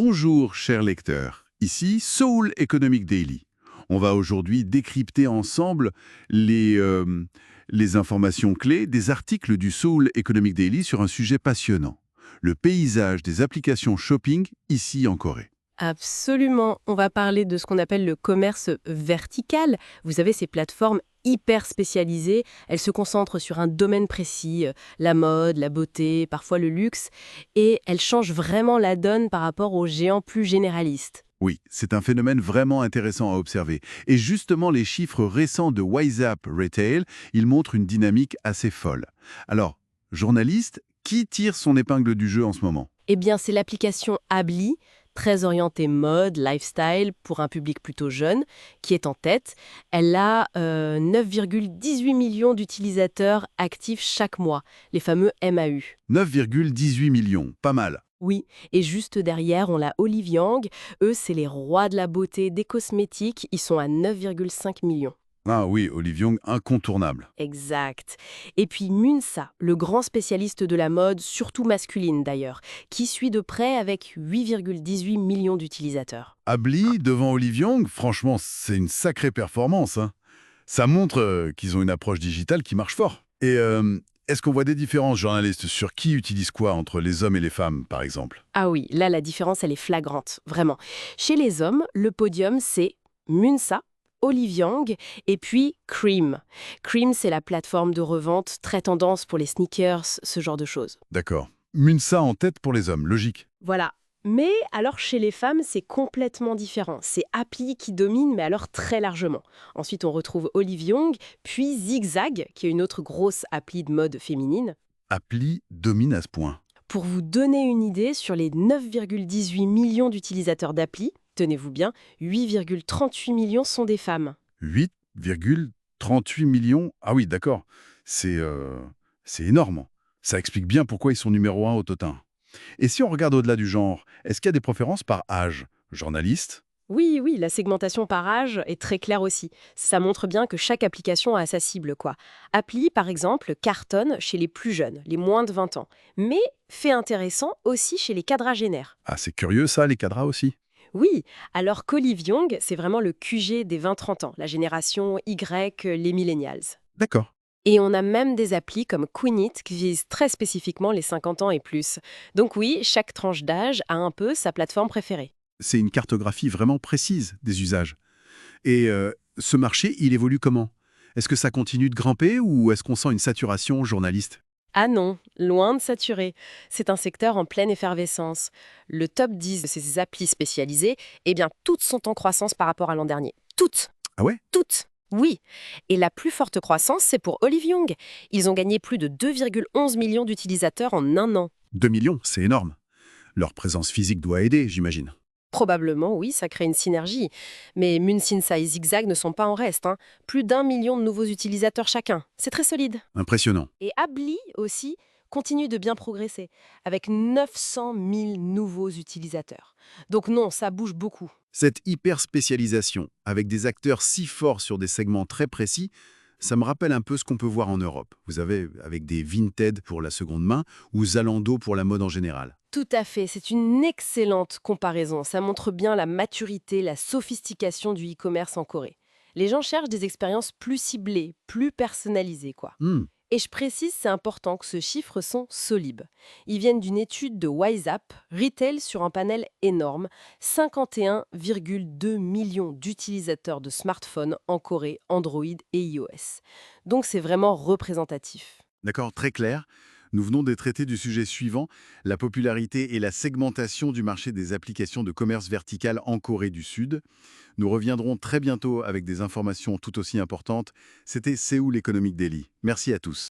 Bonjour, chers lecteurs. Ici Seoul Economic Daily. On va aujourd'hui décrypter ensemble les informations clés des articles du Seoul Economic Daily sur un sujet passionnant. Le paysage des applications shopping ici en Corée. Absolument. On va parler de ce qu'on appelle le commerce vertical. Vous savez, ces plateformes hyper spécialisées, elles se concentrent sur un domaine précis, la mode, la beauté, parfois le luxe, et elles changent vraiment la donne par rapport aux géants plus généralistes. Oui, c'est un phénomène vraiment intéressant à observer. Et justement, les chiffres récents de WhatsApp Retail, ils montrent une dynamique assez folle. Alors, journaliste, qui tire son épingle du jeu en ce moment? Eh bien, c'est l'application Abli, très orientée mode, lifestyle, pour un public plutôt jeune, qui est en tête. Elle a 9,18 millions d'utilisateurs actifs chaque mois, les fameux MAU. 9,18 millions, pas mal. Oui, et juste derrière, on a Olive Young. Eux, c'est les rois de la beauté, des cosmétiques. Ils sont à 9,5 millions. Ah oui, Olive Young, incontournable. Exact. Et puis Munsa, le grand spécialiste de la mode, surtout masculine d'ailleurs, qui suit de près avec 8,18 millions d'utilisateurs. Abli devant Olive Young, franchement, c'est une sacrée performance, hein. Ça montre qu'ils ont une approche digitale qui marche fort. Et est-ce qu'on voit des différences, journalistes, sur qui utilise quoi entre les hommes et les femmes, par exemple? Ah oui, là la différence elle est flagrante, vraiment. Chez les hommes, le podium c'est Munsa, Olive Young et puis Cream. Cream, c'est la plateforme de revente très tendance pour les sneakers, ce genre de choses. D'accord. Munsa en tête pour les hommes, logique. Voilà. Mais alors chez les femmes, c'est complètement différent. C'est Appli qui domine, mais alors très largement. Ensuite, on retrouve Olive Young, puis Zigzag, qui est une autre grosse appli de mode féminine. Appli domine à ce point. Pour vous donner une idée, sur les 9,18 millions d'utilisateurs d'appli, tenez-vous bien, 8,38 millions sont des femmes. 8,38 millions. Ah oui, d'accord. C'est énorme. Ça explique bien pourquoi ils sont numéro un au totin. Et si on regarde au-delà du genre, est-ce qu'il y a des préférences par âge? Journaliste? Oui, oui, la segmentation par âge est très claire aussi. Ça montre bien que chaque application a sa cible, quoi. Appli, par exemple, cartonne chez les plus jeunes, les moins de 20 ans. Mais fait intéressant aussi chez les quadragénaires. Ah, c'est curieux ça, les cadras aussi. Oui, alors qu'Olive Young, c'est vraiment le QG des 20-30 ans, la génération Y, les millennials. D'accord. Et on a même des applis comme Queenit qui visent très spécifiquement les 50 ans et plus. Donc oui, chaque tranche d'âge a un peu sa plateforme préférée. C'est une cartographie vraiment précise des usages. Et ce marché, il évolue comment? Est-ce que ça continue de grimper ou est-ce qu'on sent une saturation journaliste? Ah non, loin de saturer. C'est un secteur en pleine effervescence. Le top 10 de ces applis spécialisées, eh bien, toutes sont en croissance par rapport à l'an dernier. Toutes, Ah ouais? toutes. Oui. Et la plus forte croissance, c'est pour Olive Young. Ils ont gagné plus de 2,11 millions d'utilisateurs en un an. 2 millions, c'est énorme. Leur présence physique doit aider, j'imagine. Probablement, oui, ça crée une synergie. Mais Munsinsa et Zigzag ne sont pas en reste, hein. Plus d'1 million de nouveaux utilisateurs chacun. C'est très solide. Impressionnant. Et Abli aussi continue de bien progresser, avec 900 000 nouveaux utilisateurs. Donc non, ça bouge beaucoup. Cette hyper-spécialisation, avec des acteurs si forts sur des segments très précis, ça me rappelle un peu ce qu'on peut voir en Europe. Vous avez avec des Vinted pour la seconde main ou Zalando pour la mode en général. Tout à fait, c'est une excellente comparaison. Ça montre bien la maturité, la sophistication du e-commerce en Corée. Les gens cherchent des expériences plus ciblées, plus personnalisées, quoi. Hmm. Et je précise, c'est important que ce chiffre sont solides. Ils viennent d'une étude de WhatsApp, Retail sur un panel énorme, 51,2 millions d'utilisateurs de smartphones en Corée, Android et iOS. Donc c'est vraiment représentatif. D'accord, très clair. Nous venons de traiter du sujet suivant, la popularité et la segmentation du marché des applications de commerce vertical en Corée du Sud. Nous reviendrons très bientôt avec des informations tout aussi importantes. C'était Séoul Economic Daily. Merci à tous.